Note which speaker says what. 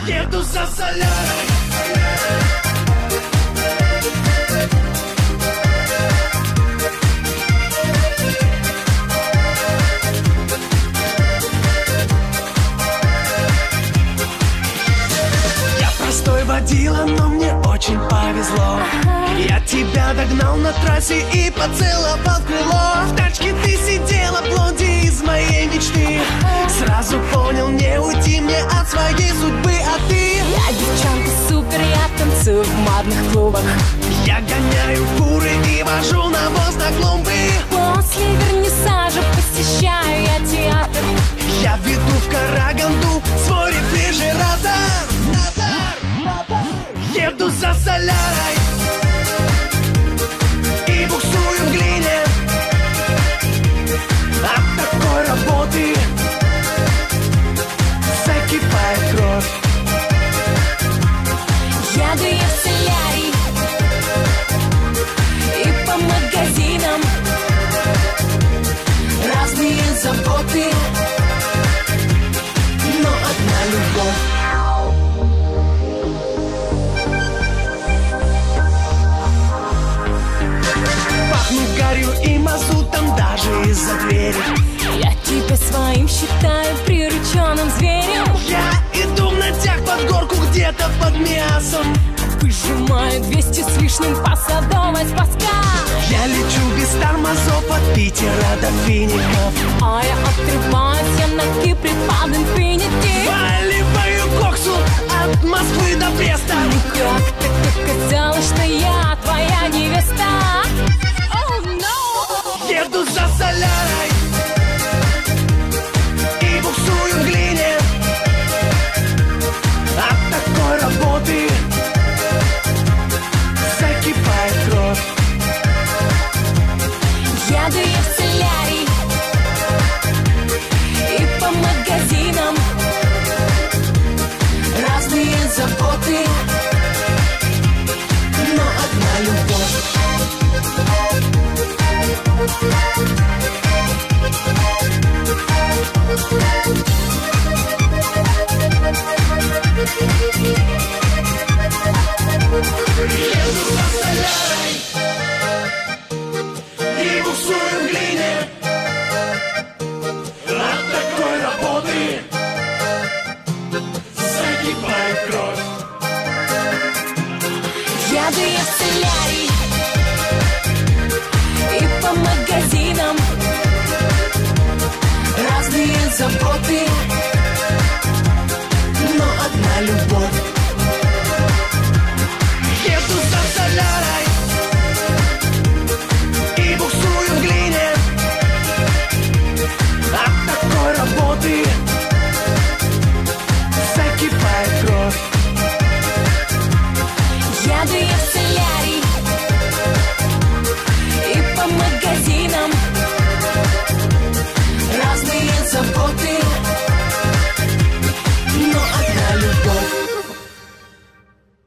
Speaker 1: Еду за солярой. Я простой водила, но мне очень повезло. Я тебя догнал на трассе и поцеловал в крыло. В тачке ты сидела, блонди из моей мечты. Сразу понял, не уйти мне от своей судьбы, а ты?
Speaker 2: Я девчонка супер, я танцую в модных клубах.
Speaker 1: Я гоняю фуры и вожу навоз на клумбы.
Speaker 2: После вернисажа посещаю я театр.
Speaker 1: Я веду в Караганду свой рефрижератор. Еду за солярой и буксую в глине. От такой работы закипает кровь.
Speaker 2: Еду я в солярий и по магазинам. Разные заботы,
Speaker 1: но одна любовь. Пахну гарью и мазутом даже из-за двери.
Speaker 2: я тебя своим считаю прирученным зверем.
Speaker 1: Я иду в натяг под горку где-то под мясом.
Speaker 2: Выжимаю 200 с лишним по Садовой Спаска.
Speaker 1: Я лечу без тормозов от Питера до Фиников.
Speaker 2: А я отрываюсь, я на Кипре под инфинити.
Speaker 1: Валиваю коксу от Москвы до Бреста.
Speaker 2: Ну как так оказалось, что я твоя невеста? Oh, no!
Speaker 1: Еду за солярой и буксую в глине. От такой работы закипает кровь.
Speaker 2: Еду я в солярий и по магазинам. Разные заботы,
Speaker 1: но одна любовь. Еду за солярой и буксую в глине. От такой работы закипает кровь.
Speaker 2: еду я в солярий и по магазинам. Разные заботы,